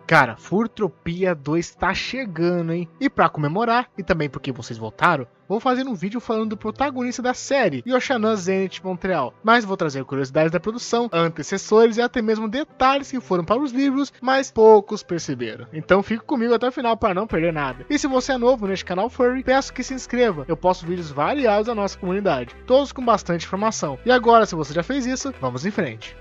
Cara, Furtopia 2 tá chegando, hein? E pra comemorar, e também porque vocês votaram, vou fazer um vídeo falando do protagonista da série, Yoshanan Zenith Montreal. Mas vou trazer curiosidades da produção, antecessores e até mesmo detalhes que foram para os livros, mas poucos perceberam. Então fique comigo até o final para não perder nada. E se você é novo neste canal Furry, peço que se inscreva. Eu posto vídeos variados da nossa comunidade, todos com bastante informação. E agora, se você já fez isso, vamos em frente.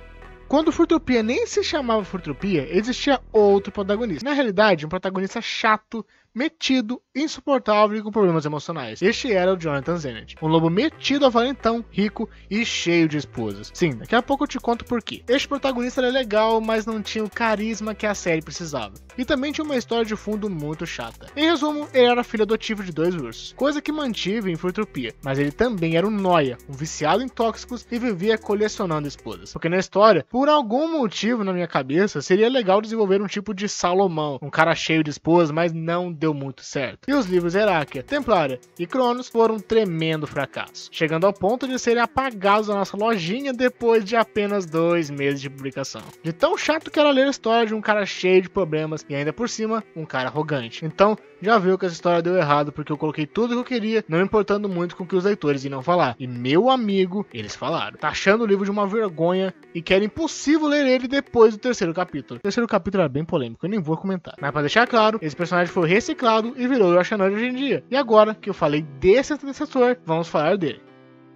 Quando Furtopia nem se chamava Furtopia, existia outro protagonista. Na realidade, um protagonista chato, metido, insuportável e com problemas emocionais. Este era o Jonathan Zenith, um lobo metido, valentão, rico e cheio de esposas. Sim, daqui a pouco eu te conto por quê. Este protagonista era legal, mas não tinha o carisma que a série precisava. E também tinha uma história de fundo muito chata. Em resumo, ele era filho adotivo de 2 ursos, coisa que mantive em Furtopia, mas ele também era um nóia, um viciado em tóxicos e vivia colecionando esposas. Porque na história, por algum motivo na minha cabeça, seria legal desenvolver um tipo de Salomão, um cara cheio de esposas, mas não deu muito certo. E os livros Herakia, Templária e Cronos foram um tremendo fracasso, chegando ao ponto de serem apagados da nossa lojinha depois de apenas 2 meses de publicação. De tão chato que era ler a história de um cara cheio de problemas e ainda por cima, um cara arrogante. Então, já viu que essa história deu errado porque eu coloquei tudo que eu queria, não importando muito com o que os leitores iriam falar. E meu amigo, eles falaram. Tá achando o livro de uma vergonha e que era impossível ler ele depois do 3º capítulo. O 3º capítulo era bem polêmico, eu nem vou comentar. Mas pra deixar claro, esse personagem foi reciclado e virou o Yoshanan de hoje em dia. E agora que eu falei desse antecessor, vamos falar dele.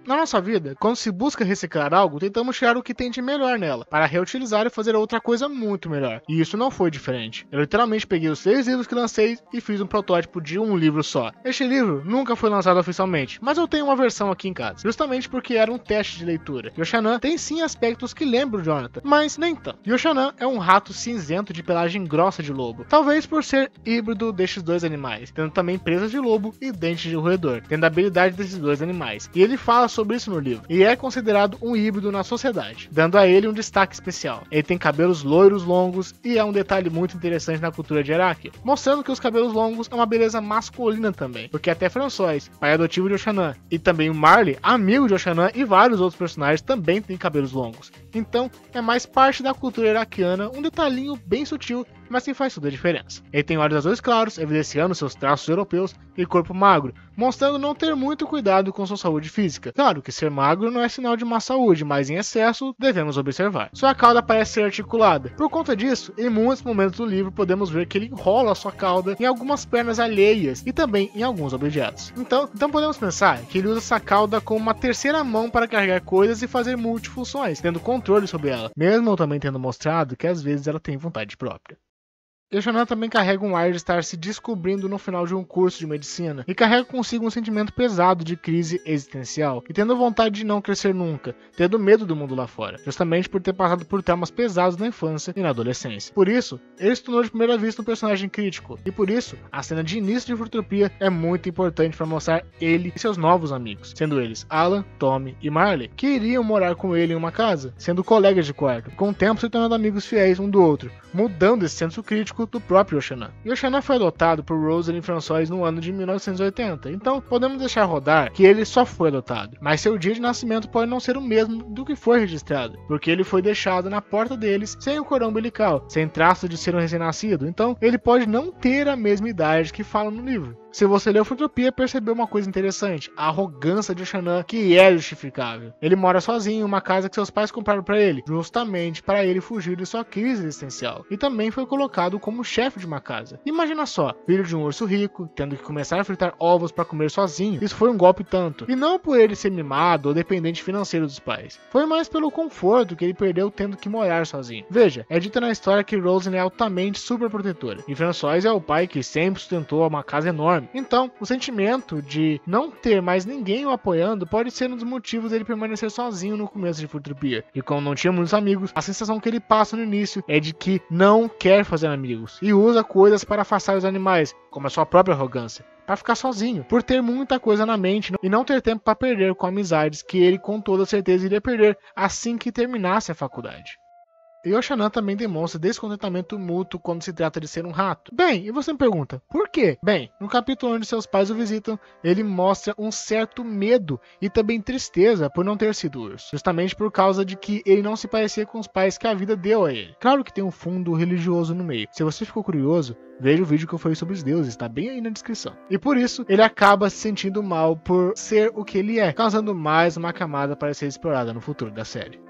Na nossa vida, quando se busca reciclar algo, tentamos tirar o que tem de melhor nela, para reutilizar e fazer outra coisa muito melhor. E isso não foi diferente. Eu literalmente peguei os 6 livros que lancei e fiz um protótipo de um livro só. Este livro nunca foi lançado oficialmente, mas eu tenho uma versão aqui em casa, justamente porque era um teste de leitura. Yoshanan tem sim aspectos que lembram Jonathan, mas nem tanto. Yoshanan é um rato cinzento de pelagem grossa de lobo, talvez por ser híbrido destes 2 animais, tendo também presas de lobo e dentes de roedor, tendo a habilidade desses 2 animais. E ele fala sobre isso no livro, e é considerado um híbrido na sociedade, dando a ele um destaque especial. Ele tem cabelos loiros longos e é um detalhe muito interessante na cultura de Herakia, mostrando que os cabelos longos é uma beleza masculina também, porque até François, pai adotivo de Yoshanan, e também o Marley, amigo de Yoshanan, e vários outros personagens também têm cabelos longos. Então é mais parte da cultura herakiana, um detalhinho bem sutil, mas que faz toda a diferença. Ele tem olhos azuis claros, evidenciando seus traços europeus, e corpo magro, mostrando não ter muito cuidado com sua saúde física. Claro que ser magro não é sinal de má saúde, mas em excesso devemos observar. Sua cauda parece ser articulada. Por conta disso, em muitos momentos do livro podemos ver que ele enrola sua cauda em algumas pernas alheias e também em alguns objetos. Então podemos pensar que ele usa essa cauda como uma terceira mão para carregar coisas e fazer multifunções, tendo controle sobre ela, mesmo também tendo mostrado que às vezes ela tem vontade própria. Yoshanan também carrega um ar de estar se descobrindo no final de um curso de medicina e carrega consigo um sentimento pesado de crise existencial e tendo vontade de não crescer nunca, tendo medo do mundo lá fora, justamente por ter passado por temas pesados na infância e na adolescência. Por isso, ele se tornou de primeira vista um personagem crítico e por isso, a cena de início de Furtopia é muito importante para mostrar ele e seus novos amigos, sendo eles Alan, Tommy e Marley, que iriam morar com ele em uma casa, sendo colegas de quarto, com o tempo se tornando amigos fiéis um do outro, mudando esse senso crítico do próprio Yoshanan. Yoshanan foi adotado por Rosalind François no ano de 1980, então podemos deixar rodar que ele só foi adotado, mas seu dia de nascimento pode não ser o mesmo do que foi registrado, porque ele foi deixado na porta deles sem o cordão umbilical, sem traço de ser um recém-nascido, então ele pode não ter a mesma idade que fala no livro. Se você leu Furtopia, percebeu uma coisa interessante, a arrogância de Yoshanan, que é justificável. Ele mora sozinho em uma casa que seus pais compraram para ele, justamente para ele fugir de sua crise existencial. E também foi colocado como chefe de uma casa. Imagina só, filho de um urso rico, tendo que começar a fritar ovos para comer sozinho. Isso foi um golpe tanto. E não por ele ser mimado ou dependente financeiro dos pais. Foi mais pelo conforto que ele perdeu tendo que morar sozinho. Veja, é dito na história que Rosalind é altamente superprotetora. E François é o pai que sempre sustentou uma casa enorme. Então, o sentimento de não ter mais ninguém o apoiando pode ser um dos motivos dele permanecer sozinho no começo de Furtopia. E como não tinha muitos amigos, a sensação que ele passa no início é de que não quer fazer amigos e usa coisas para afastar os animais, como a sua própria arrogância, para ficar sozinho, por ter muita coisa na mente e não ter tempo para perder com amizades que ele com toda certeza iria perder assim que terminasse a faculdade. E Yoshanan também demonstra descontentamento mútuo quando se trata de ser um rato. Bem, e você me pergunta, por quê? Bem, no capítulo onde seus pais o visitam, ele mostra um certo medo e também tristeza por não ter sido urso, justamente por causa de que ele não se parecia com os pais que a vida deu a ele. Claro que tem um fundo religioso no meio. Se você ficou curioso, veja o vídeo que eu falei sobre os deuses, tá bem aí na descrição. E por isso, ele acaba se sentindo mal por ser o que ele é, causando mais uma camada para ser explorada no futuro da série.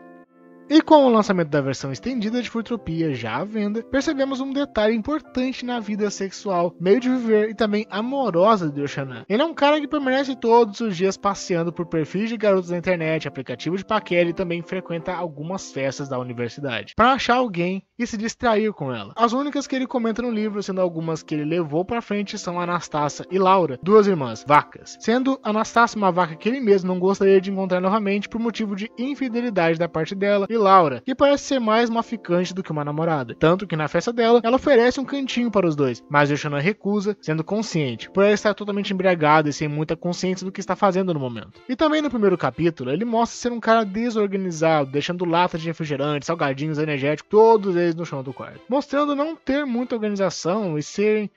E com o lançamento da versão estendida de Fruitopia já à venda, percebemos um detalhe importante na vida sexual, meio de viver e também amorosa de Yoshanan. Ele é um cara que permanece todos os dias passeando por perfis de garotos na internet, aplicativo de paquera e também frequenta algumas festas da universidade, para achar alguém e se distrair com ela. As únicas que ele comenta no livro, sendo algumas que ele levou para frente, são Anastácia e Laura, duas irmãs, vacas. Sendo Anastácia uma vaca que ele mesmo não gostaria de encontrar novamente por motivo de infidelidade da parte dela, e Laura, que parece ser mais uma ficante do que uma namorada. Tanto que na festa dela, ela oferece um cantinho para os dois, mas Yoshanan recusa, sendo consciente, por ela estar totalmente embriagada e sem muita consciência do que está fazendo no momento. E também no primeiro capítulo, ele mostra ser um cara desorganizado, deixando latas de refrigerante, salgadinhos, energéticos, todos eles no chão do quarto, mostrando não ter muita organização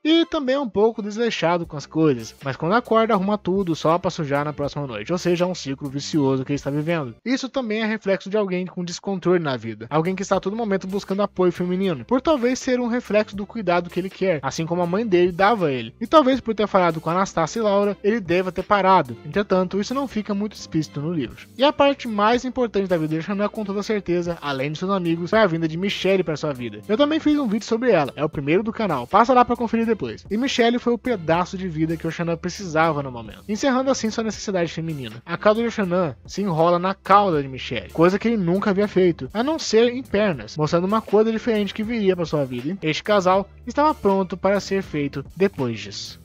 e também um pouco desleixado com as coisas, mas quando acorda arruma tudo só para sujar na próxima noite, ou seja, um ciclo vicioso que ele está vivendo. Isso também é reflexo de alguém com descontrole na vida, alguém que está a todo momento buscando apoio feminino, por talvez ser um reflexo do cuidado que ele quer, assim como a mãe dele dava a ele, e talvez por ter falado com Anastácia e Laura, ele deva ter parado. Entretanto, isso não fica muito explícito no livro. E a parte mais importante da vida de Yoshanan, com toda certeza, além de seus amigos, foi a vinda de Michelle para sua vida. Eu também fiz um vídeo sobre ela, é o primeiro do canal, passa lá para conferir depois. E Michelle foi o pedaço de vida que Yoshanan precisava no momento, encerrando assim sua necessidade feminina. A cauda de Yoshanan se enrola na cauda de Michelle, coisa que ele nunca havia feito, a não ser em pernas, mostrando uma coisa diferente que viria para sua vida. Este casal estava pronto para ser feito depois disso.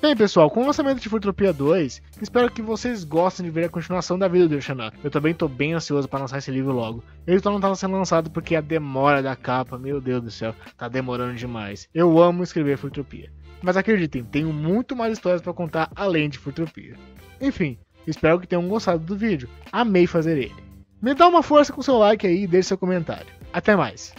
Bem pessoal, com o lançamento de Fruitopia 2, espero que vocês gostem de ver a continuação da vida do Yoshanan. Eu também estou bem ansioso para lançar esse livro logo. Ele só não estava sendo lançado porque a demora da capa, meu Deus do céu, tá demorando demais. Eu amo escrever Fruitopia, mas acreditem, tenho muito mais histórias para contar além de Fruitopia. Enfim, espero que tenham gostado do vídeo, amei fazer ele. Me dá uma força com seu like aí e deixe seu comentário. Até mais!